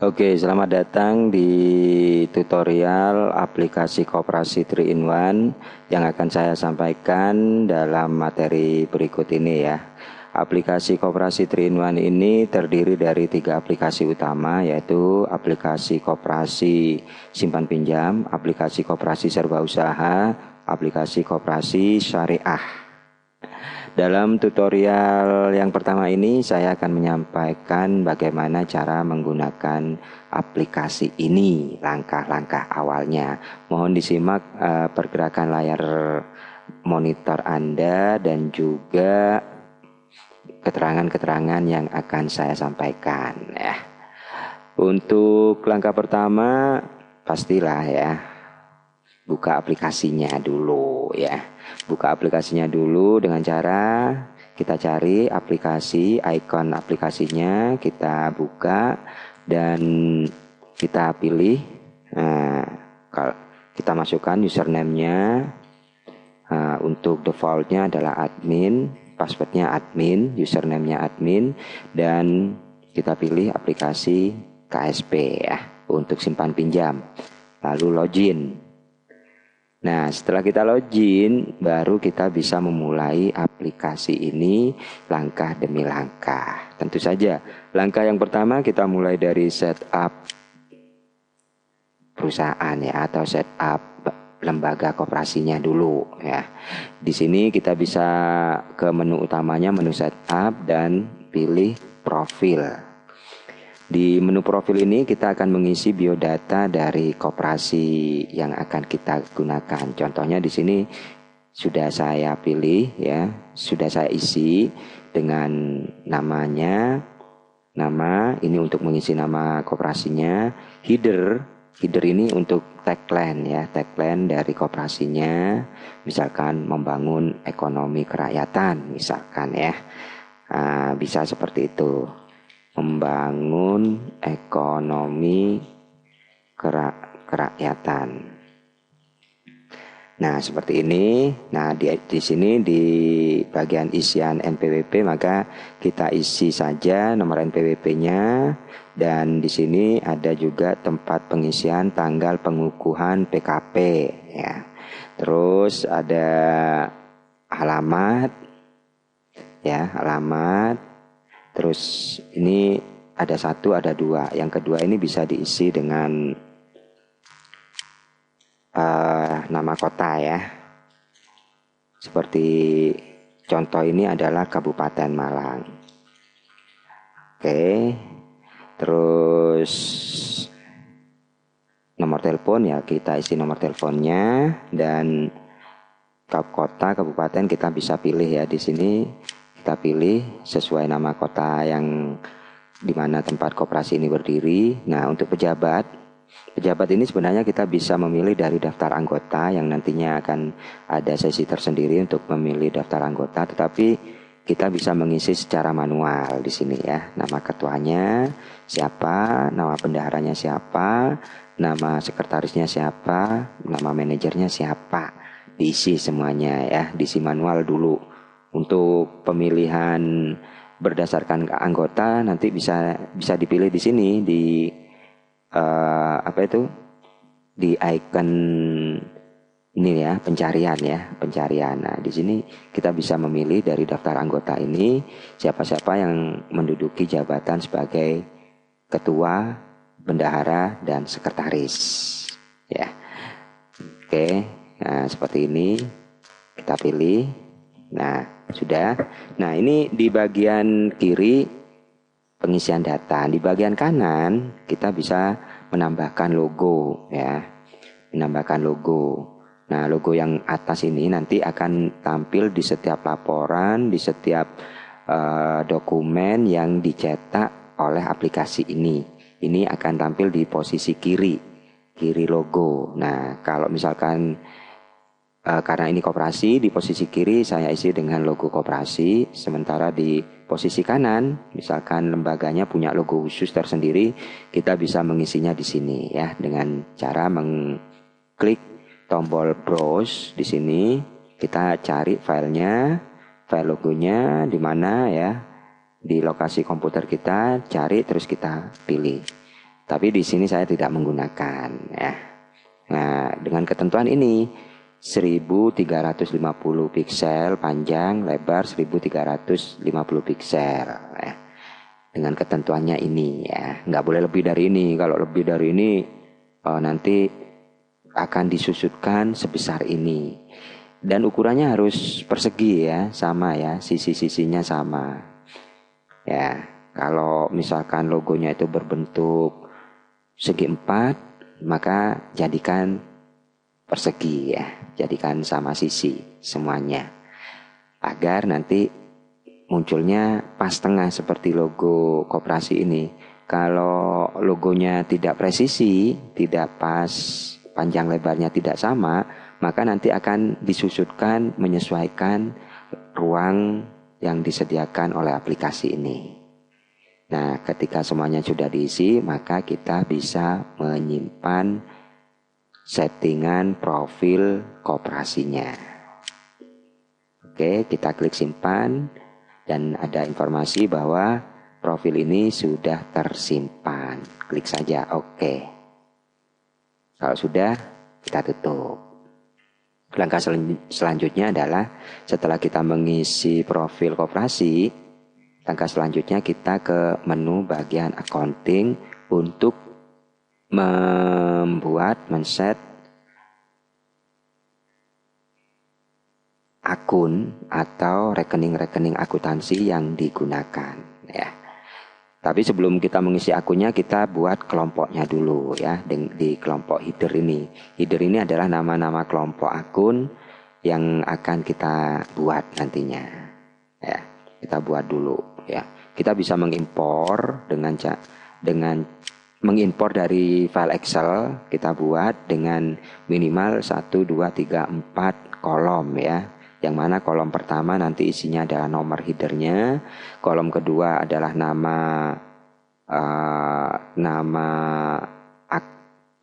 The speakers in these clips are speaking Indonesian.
Oke, selamat datang di tutorial aplikasi Koperasi 3-in-1 yang akan saya sampaikan dalam materi berikut ini ya. Aplikasi Koperasi 3-in-1 ini terdiri dari 3 aplikasi utama, yaitu aplikasi Koperasi Simpan Pinjam, aplikasi Koperasi Serba Usaha, aplikasi Koperasi Syariah. Dalam tutorial yang pertama ini saya akan menyampaikan bagaimana cara menggunakan aplikasi ini, langkah-langkah awalnya. Mohon disimak pergerakan layar monitor Anda dan juga keterangan-keterangan yang akan saya sampaikan ya. Untuk langkah pertama pastilah ya, buka aplikasinya dulu ya. Buka aplikasinya dulu dengan cara kita cari aplikasi, icon aplikasinya kita buka dan kita pilih. Nah, kalau kita masukkan username-nya, untuk defaultnya adalah admin, passwordnya admin, username-nya admin, dan kita pilih aplikasi KSP ya untuk simpan pinjam. Lalu login. Nah, setelah kita login, baru kita bisa memulai aplikasi ini langkah demi langkah. Tentu saja, langkah yang pertama kita mulai dari setup perusahaan ya, atau setup lembaga koperasinya dulu ya. Di sini kita bisa ke menu utamanya, menu setup, dan pilih profil. Di menu profil ini kita akan mengisi biodata dari koperasi yang akan kita gunakan. Contohnya di sini sudah saya pilih ya, sudah saya isi dengan namanya, nama ini untuk mengisi nama koperasinya, header ini untuk tagline ya, tagline dari koperasinya, misalkan membangun ekonomi kerakyatan misalkan ya. Bisa seperti itu. Membangun ekonomi kerakyatan. Nah, seperti ini. Nah, di sini di bagian isian NPWP maka kita isi saja nomor NPWP-nya, dan di sini ada juga tempat pengisian tanggal pengukuhan PKP ya. Terus ada alamat ya, alamat. Terus ini ada satu, ada dua. Yang kedua ini bisa diisi dengan nama kota ya. Seperti contoh ini adalah Kabupaten Malang. Oke. Terus nomor telepon ya, kita isi nomor teleponnya, dan kota, kabupaten kita bisa pilih ya. Di sini kita pilih sesuai nama kota yang dimana tempat koperasi ini berdiri. Nah, untuk pejabat ini sebenarnya kita bisa memilih dari daftar anggota yang nantinya akan ada sesi tersendiri untuk memilih daftar anggota, tetapi kita bisa mengisi secara manual di sini ya. Nama ketuanya siapa, nama bendaharanya siapa, nama sekretarisnya siapa, nama manajernya siapa, diisi semuanya ya, diisi manual dulu. Untuk pemilihan berdasarkan anggota nanti bisa dipilih di sini di di icon ini ya, pencarian. Nah, di sini kita bisa memilih dari daftar anggota ini siapa-siapa yang menduduki jabatan sebagai ketua, bendahara, dan sekretaris ya. Oke, nah seperti ini kita pilih. Nah, sudah. Nah, ini di bagian kiri pengisian data. Di bagian kanan kita bisa menambahkan logo ya. Menambahkan logo. Nah, logo yang atas ini nanti akan tampil di setiap laporan, di setiap dokumen yang dicetak oleh aplikasi ini. Ini akan tampil di posisi kiri logo. Nah, kalau misalkan karena ini koperasi, di posisi kiri saya isi dengan logo koperasi, sementara di posisi kanan misalkan lembaganya punya logo khusus tersendiri, kita bisa mengisinya di sini ya, dengan cara mengklik tombol browse. Di sini kita cari filenya, file logonya di mana ya. di lokasi komputer kita, cari terus kita pilih. Tapi di sini saya tidak menggunakan ya. Nah, dengan ketentuan ini 1350 piksel panjang, lebar 1350 piksel ya. Dengan ketentuannya ini ya, nggak boleh lebih dari ini. Kalau lebih dari ini nanti akan disusutkan sebesar ini. Dan ukurannya harus persegi ya, sama ya, sisi-sisinya sama. Ya, kalau misalkan logonya itu berbentuk segi 4, maka jadikan persegi ya, jadikan sama sisi semuanya. Agar nanti munculnya pas tengah seperti logo koperasi ini. Kalau logonya tidak presisi, tidak pas, panjang lebarnya tidak sama, maka nanti akan disusutkan menyesuaikan ruang yang disediakan oleh aplikasi ini. Nah, ketika semuanya sudah diisi, maka kita bisa menyimpan settingan profil koperasinya. Oke, kita klik simpan dan ada informasi bahwa profil ini sudah tersimpan. Klik saja oke. Kalau sudah, kita tutup. Langkah selanjutnya adalah setelah kita mengisi profil koperasi, langkah selanjutnya kita ke menu bagian accounting untuk men-set akun atau rekening-rekening akuntansi yang digunakan ya. Tapi sebelum kita mengisi akunnya, kita buat kelompoknya dulu ya, di kelompok header ini. Header ini adalah nama-nama kelompok akun yang akan kita buat nantinya. Ya, kita buat dulu ya. Kita bisa mengimpor dengan mengimpor dari file Excel, kita buat dengan minimal 1, 2, 3, 4 kolom ya. Yang mana kolom pertama nanti isinya adalah nomor headernya, kolom kedua adalah nama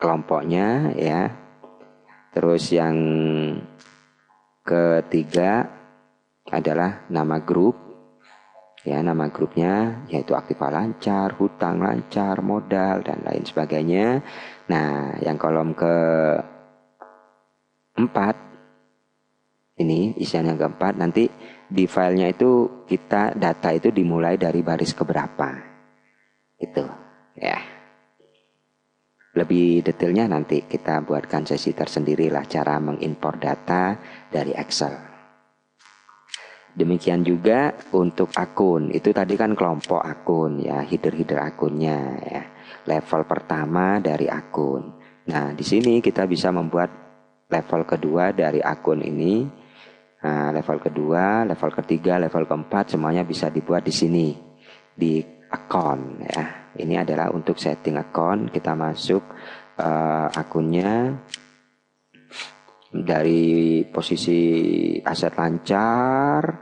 kelompoknya ya. Terus yang ketiga adalah nama grup ya, nama grupnya yaitu aktiva lancar, hutang lancar, modal dan lain sebagainya. Nah, yang kolom keempat ini isian yang keempat, nanti di filenya itu kita data itu dimulai dari baris keberapa itu ya. Lebih detailnya nanti kita buatkan sesi tersendiri lah cara mengimpor data dari Excel. Demikian juga untuk akun, itu tadi kan kelompok akun ya, header akunnya ya, level pertama dari akun. Nah, di sini kita bisa membuat level kedua dari akun ini. Nah, level kedua, level ketiga, level keempat semuanya bisa dibuat di sini di account ya. Ini adalah untuk setting account. Kita masuk akunnya dari posisi aset lancar,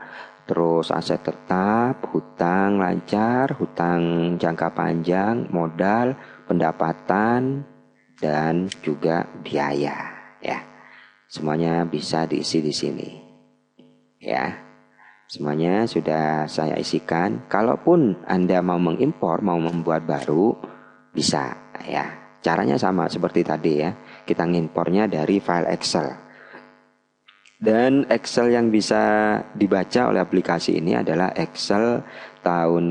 terus aset tetap, hutang lancar, hutang jangka panjang, modal, pendapatan dan juga biaya ya. Semuanya bisa diisi di sini. Ya, semuanya sudah saya isikan. Kalaupun Anda mau mengimpor, mau membuat baru, bisa ya. Caranya sama seperti tadi ya. Kita ngimpornya dari file Excel. Dan Excel yang bisa dibaca oleh aplikasi ini adalah Excel tahun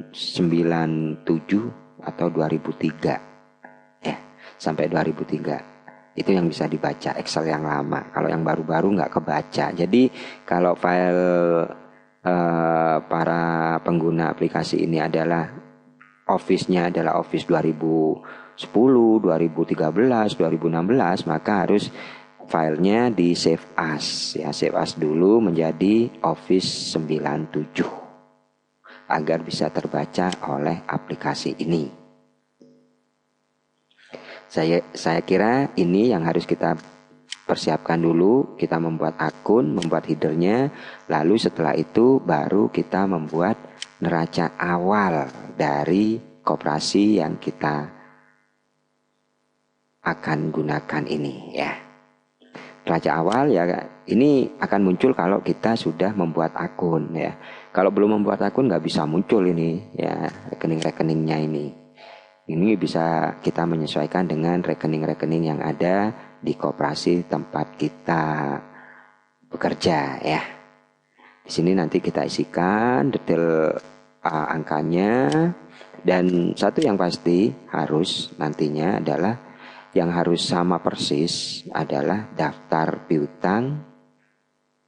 97 atau 2003 ya, sampai 2003. Itu yang bisa dibaca Excel yang lama. Kalau yang baru-baru nggak kebaca. Jadi kalau file para pengguna aplikasi ini adalah Office-nya adalah Office 2010, 2013, 2016, maka harus filenya di save as ya, save as dulu menjadi Office 97 agar bisa terbaca oleh aplikasi ini. Saya kira ini yang harus kita persiapkan dulu. Kita membuat akun, membuat headernya, lalu setelah itu baru kita membuat neraca awal dari koperasi yang kita akan gunakan ini ya. Neraca awal ya ini akan muncul kalau kita sudah membuat akun ya. Kalau belum membuat akun nggak bisa muncul ini ya rekening-rekeningnya ini. Ini bisa kita menyesuaikan dengan rekening-rekening yang ada di koperasi tempat kita bekerja ya. Di sini nanti kita isikan detail angkanya, dan satu yang pasti harus nantinya adalah yang harus sama persis adalah daftar piutang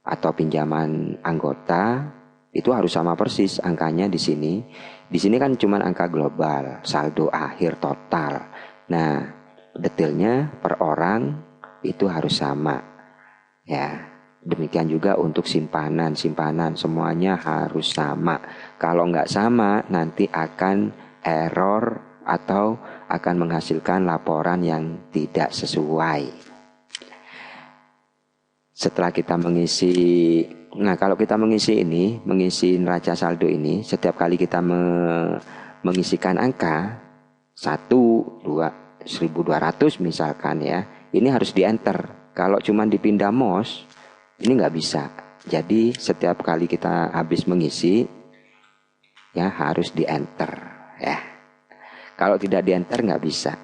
atau pinjaman anggota itu harus sama persis angkanya di sini. Di sini kan cuma angka global, saldo akhir total. Nah, detailnya per orang itu harus sama. Ya, demikian juga untuk simpanan semuanya harus sama. Kalau nggak sama, nanti akan error atau akan menghasilkan laporan yang tidak sesuai. Setelah kita mengisi, nah kalau kita mengisi neraca saldo ini, setiap kali kita mengisikan angka 1.200 misalkan ya, ini harus di enter. Kalau cuma dipindah mouse, ini nggak bisa. Jadi setiap kali kita habis mengisi, ya harus di enter ya. Kalau tidak di enter nggak bisa,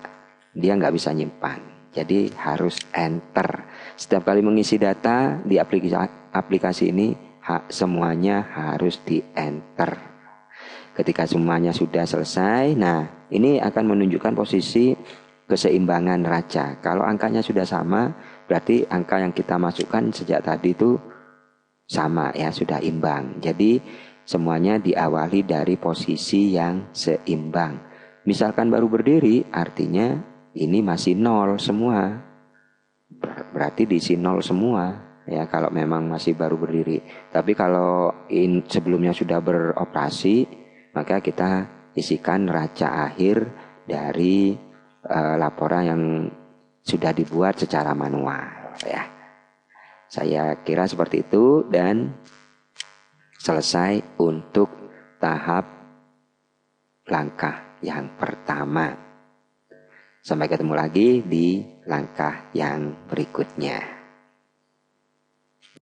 dia nggak bisa nyimpan. Jadi harus enter. Setiap kali mengisi data di aplikasi ini, semuanya harus di enter. Ketika semuanya sudah selesai, nah ini akan menunjukkan posisi keseimbangan neraca. Kalau angkanya sudah sama, berarti angka yang kita masukkan sejak tadi itu sama ya, sudah imbang. Jadi semuanya diawali dari posisi yang seimbang. Misalkan baru berdiri, artinya ini masih nol semua. Berarti diisi nol semua ya kalau memang masih baru berdiri. Tapi kalau sebelumnya sudah beroperasi, maka kita isikan neraca akhir dari laporan yang sudah dibuat secara manual ya. Saya kira seperti itu, dan selesai untuk tahap langkah yang pertama. Sampai ketemu lagi di langkah yang berikutnya.